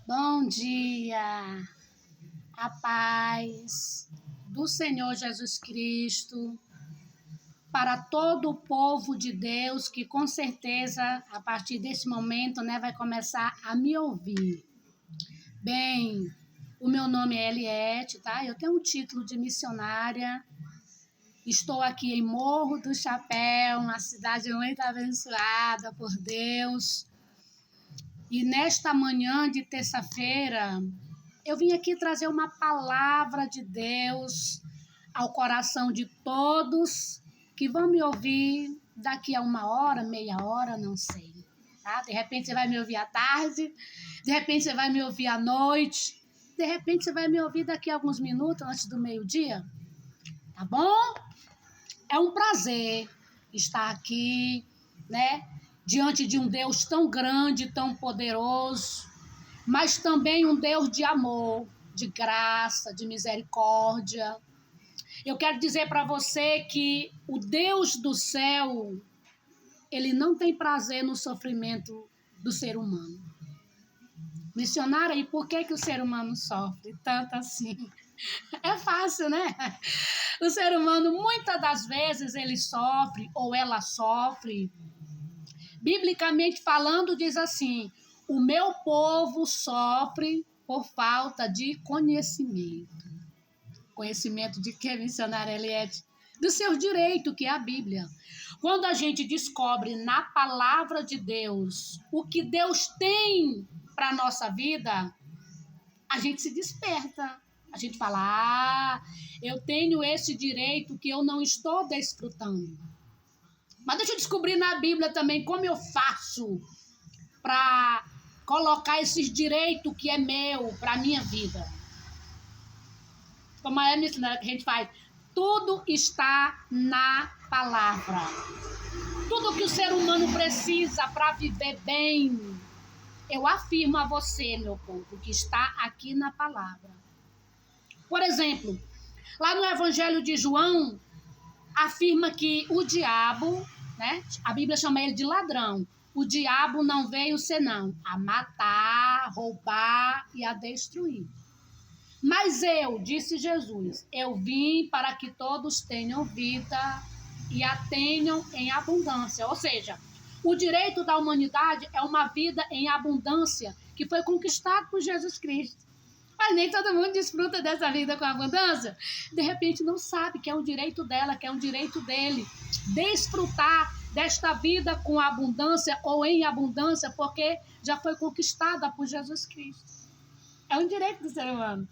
Bom dia, a paz do Senhor Jesus Cristo para todo o povo de Deus que com certeza a partir desse momento, vai começar a me ouvir. Bem, o meu nome é Eliette, tá? Eu tenho um título de missionária. Estou aqui em Morro do Chapéu, uma cidade muito abençoada por Deus. E nesta manhã de terça-feira, eu vim aqui trazer uma palavra de Deus ao coração de todos que vão me ouvir daqui a 1 hora, meia hora, não sei. Tá? De repente você vai me ouvir à tarde, de repente você vai me ouvir à noite, de repente você vai me ouvir daqui a alguns minutos antes do meio-dia. Tá bom? É um prazer estar aqui, diante de um Deus tão grande, tão poderoso, mas também um Deus de amor, de graça, de misericórdia. Eu quero dizer para você que o Deus do céu, ele não tem prazer no sofrimento do ser humano. Missionária, e por que o ser humano sofre tanto assim? É fácil, né? O ser humano, muitas das vezes, ele sofre ou ela sofre. Biblicamente falando, diz assim: o meu povo sofre por falta de conhecimento. Conhecimento de que, missionária Eliette? Do seu direito, que é a Bíblia. Quando a gente descobre na palavra de Deus o que Deus tem para a nossa vida, a gente se desperta. A gente fala, eu tenho esse direito que eu não estou desfrutando. Mas deixa eu descobrir na Bíblia também como eu faço para colocar esses direitos que é meu para a minha vida. Como é missionária que a gente faz? Tudo está na palavra. Tudo que o ser humano precisa para viver bem, eu afirmo a você, meu povo, que está aqui na palavra. Por exemplo, lá no Evangelho de João, afirma que o diabo, a Bíblia chama ele de ladrão. O diabo não veio senão a matar, roubar e a destruir. Mas eu, disse Jesus, eu vim para que todos tenham vida e a tenham em abundância. Ou seja, o direito da humanidade é uma vida em abundância que foi conquistado por Jesus Cristo. Mas nem todo mundo desfruta dessa vida com abundância. De repente não sabe que é um direito dela, que é um direito dele. Desfrutar desta vida com abundância ou em abundância, porque já foi conquistada por Jesus Cristo. É um direito do ser humano.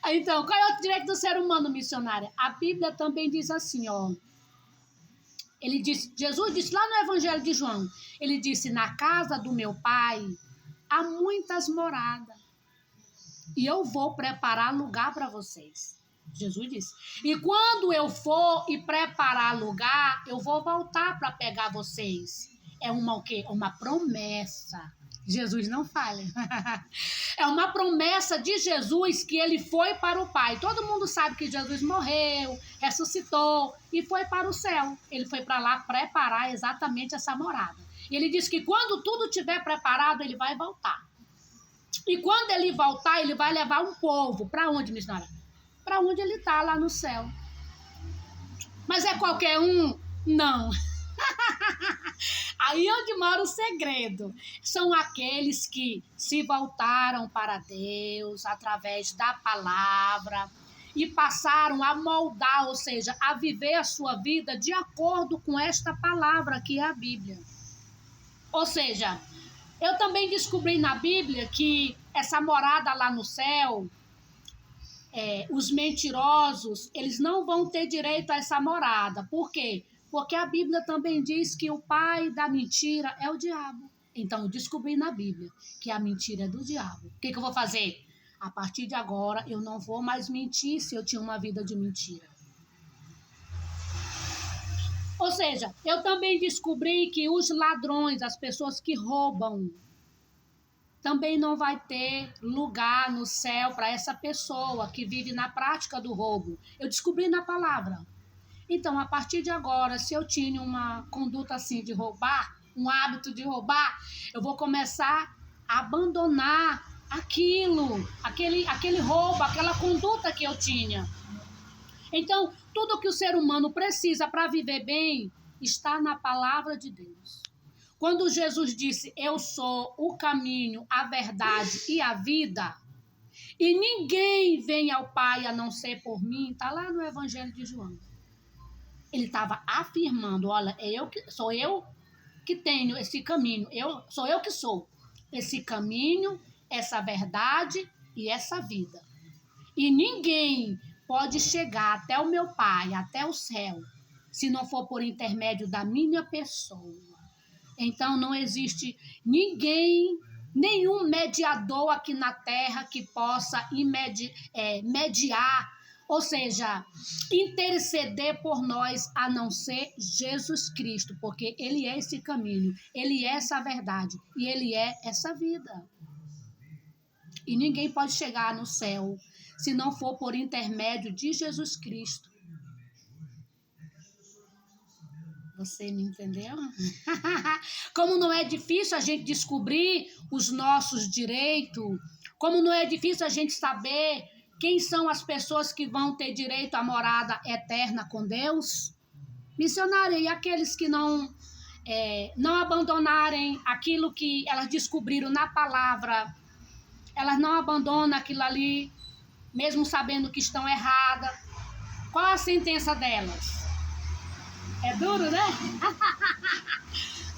Então, qual é o direito do ser humano, missionária? A Bíblia também diz assim, Jesus disse lá no Evangelho de João, ele disse, na casa do meu pai há muitas moradas. E eu vou preparar lugar para vocês. Jesus disse. E quando eu for e preparar lugar, eu vou voltar para pegar vocês. É uma o quê? Uma promessa. Jesus não falha. É uma promessa de Jesus que ele foi para o Pai. Todo mundo sabe que Jesus morreu, ressuscitou e foi para o céu. Ele foi para lá preparar exatamente essa morada. E ele disse que quando tudo estiver preparado, ele vai voltar. E quando ele voltar, ele vai levar um povo. Para onde, missionária? Para onde ele está, lá no céu. Mas é qualquer um? Não. Aí onde mora o segredo. São aqueles que se voltaram para Deus através da palavra e passaram a moldar, ou seja, a viver a sua vida de acordo com esta palavra que é a Bíblia. Ou seja, eu também descobri na Bíblia que essa morada lá no céu, os mentirosos, eles não vão ter direito a essa morada. Por quê? Porque a Bíblia também diz que o pai da mentira é o diabo. Então, eu descobri na Bíblia que a mentira é do diabo. O que eu vou fazer? A partir de agora, eu não vou mais mentir se eu tinha uma vida de mentira. Ou seja, eu também descobri que os ladrões, as pessoas que roubam, também não vai ter lugar no céu para essa pessoa que vive na prática do roubo. Eu descobri na palavra. Então, a partir de agora, se eu tinha uma conduta assim de roubar, um hábito de roubar, eu vou começar abandonar aquele roubo, aquela conduta que eu tinha. Então, tudo que o ser humano precisa para viver bem está na palavra de Deus. Quando Jesus disse, eu sou o caminho, a verdade e a vida, e ninguém vem ao Pai a não ser por mim, está lá no Evangelho de João. Ele estava afirmando, olha, sou eu que tenho esse caminho, sou eu que sou esse caminho, essa verdade e essa vida. E ninguém pode chegar até o meu Pai, até o céu, se não for por intermédio da minha pessoa. Então não existe ninguém, nenhum mediador aqui na terra que possa mediar, ou seja, interceder por nós, a não ser Jesus Cristo, porque Ele é esse caminho, Ele é essa verdade e Ele é essa vida. E ninguém pode chegar no céu se não for por intermédio de Jesus Cristo. Você me entendeu? Como não é difícil a gente descobrir os nossos direitos, como não é difícil a gente saber quem são as pessoas que vão ter direito à morada eterna com Deus? Missionária, e aqueles que não abandonarem aquilo que elas descobriram na palavra, elas não abandonam aquilo ali, mesmo sabendo que estão erradas. Qual a sentença delas? É duro, né?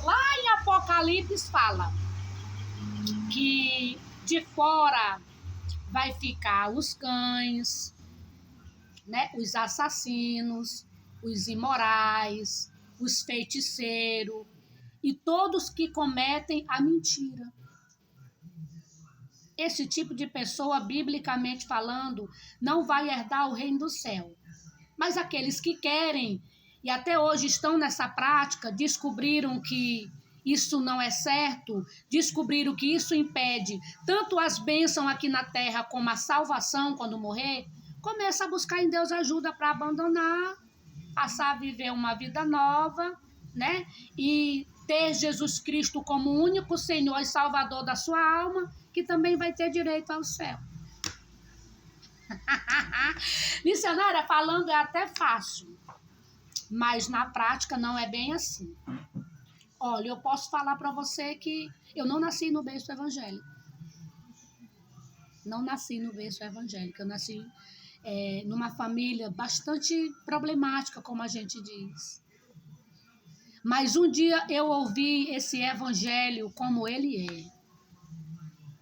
Lá em Apocalipse fala que de fora vai ficar os cães, né? Os assassinos, os imorais, os feiticeiros e todos que cometem a mentira. Esse tipo de pessoa, biblicamente falando, não vai herdar o reino do céu. Mas aqueles que querem e até hoje estão nessa prática, descobriram que isso não é certo, descobriram que isso impede tanto as bênçãos aqui na terra como a salvação quando morrer, começa a buscar em Deus ajuda para abandonar, passar a viver uma vida nova, né? E ter Jesus Cristo como o único Senhor e Salvador da sua alma, que também vai ter direito ao céu. Missionária, falando é até fácil, mas na prática não é bem assim. Olha, eu posso falar para você que eu não nasci no berço evangélico. Não nasci no berço evangélico. Eu nasci numa família bastante problemática, como a gente diz. Mas um dia eu ouvi esse evangelho como ele é.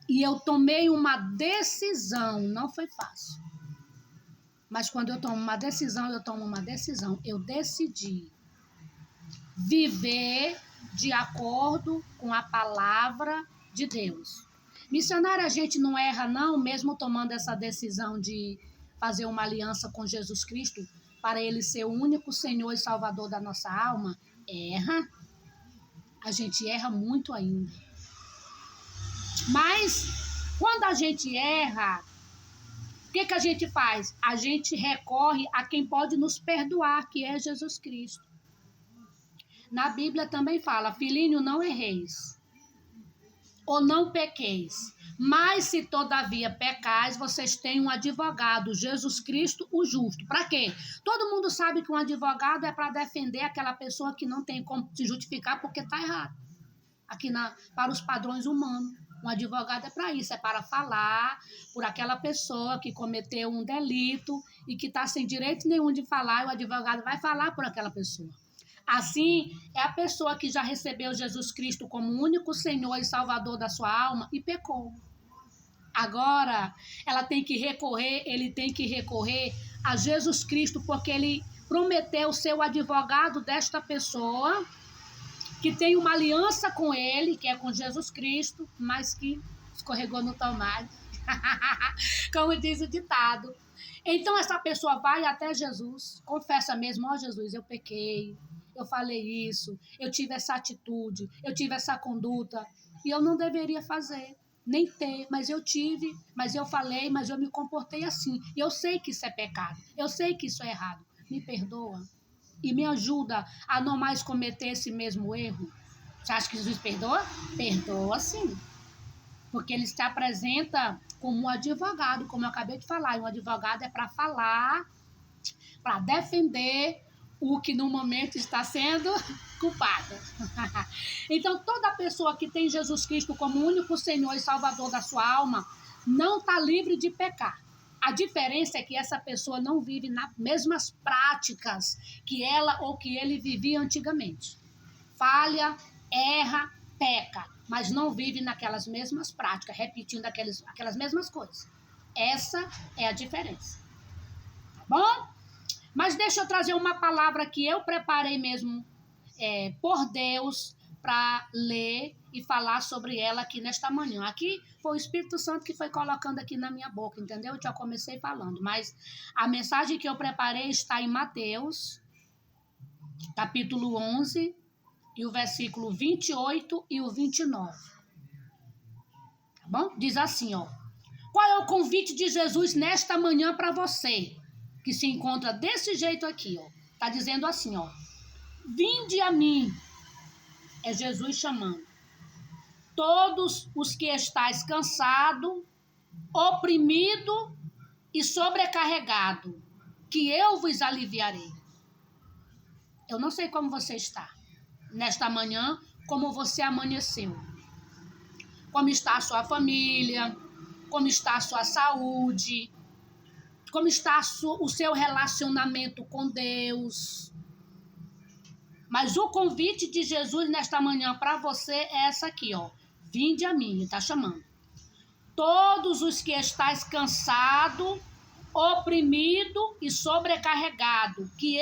E eu tomei uma decisão, não foi fácil. Mas quando eu tomo uma decisão, eu decidi viver de acordo com a palavra de Deus. Missionária, a gente não erra não, mesmo tomando essa decisão de fazer uma aliança com Jesus Cristo, para Ele ser o único Senhor e Salvador da nossa alma, erra. A gente erra muito ainda. Mas, quando a gente erra, o que a gente faz? A gente recorre a quem pode nos perdoar, que é Jesus Cristo. Na Bíblia também fala, filhinho, não erreis, ou não pequeis, mas se todavia pecais, vocês têm um advogado, Jesus Cristo, o justo. Para quê? Todo mundo sabe que um advogado é para defender aquela pessoa que não tem como se justificar porque está errado. Aqui para os padrões humanos. Um advogado é para isso, é para falar por aquela pessoa que cometeu um delito e que está sem direito nenhum de falar, e o advogado vai falar por aquela pessoa. Assim, é a pessoa que já recebeu Jesus Cristo como único Senhor e Salvador da sua alma e pecou. Agora, ele tem que recorrer a Jesus Cristo, porque ele prometeu ser o advogado desta pessoa, que tem uma aliança com ele, que é com Jesus Cristo, mas que escorregou no tomate, como diz o ditado. Então essa pessoa vai até Jesus, confessa mesmo, ó Jesus, eu pequei, eu falei isso, eu tive essa atitude, eu tive essa conduta, e eu não deveria fazer, nem ter, mas eu tive, mas eu falei, mas eu me comportei assim, e eu sei que isso é pecado, eu sei que isso é errado, me perdoa. E me ajuda a não mais cometer esse mesmo erro. Você acha que Jesus perdoa? Perdoa sim. Porque ele se apresenta como um advogado, como eu acabei de falar. E um advogado é para falar, para defender o que no momento está sendo culpado. Então, toda pessoa que tem Jesus Cristo como único Senhor e Salvador da sua alma não está livre de pecar. A diferença é que essa pessoa não vive nas mesmas práticas que ela ou que ele vivia antigamente. Falha, erra, peca, mas não vive naquelas mesmas práticas, repetindo aquelas mesmas coisas. Essa é a diferença. Tá bom? Mas deixa eu trazer uma palavra que eu preparei mesmo por Deus para ler e falar sobre ela aqui nesta manhã. Aqui foi o Espírito Santo que foi colocando aqui na minha boca, entendeu? Eu já comecei falando, mas a mensagem que eu preparei está em Mateus, capítulo 11, e o versículo 28 e o 29. Tá bom? Diz assim, ó. Qual é o convite de Jesus nesta manhã para você, que se encontra desse jeito aqui, ó? Tá dizendo assim, ó. Vinde a mim. É Jesus chamando. Todos os que estáis cansado, oprimido e sobrecarregado, que eu vos aliviarei. Eu não sei como você está nesta manhã, como você amanheceu. Como está a sua família, como está a sua saúde, como está o seu relacionamento com Deus. Mas o convite de Jesus nesta manhã para você é essa aqui, ó. Vinde a mim, ele está chamando. Todos os que estáis cansado, oprimido e sobrecarregado, que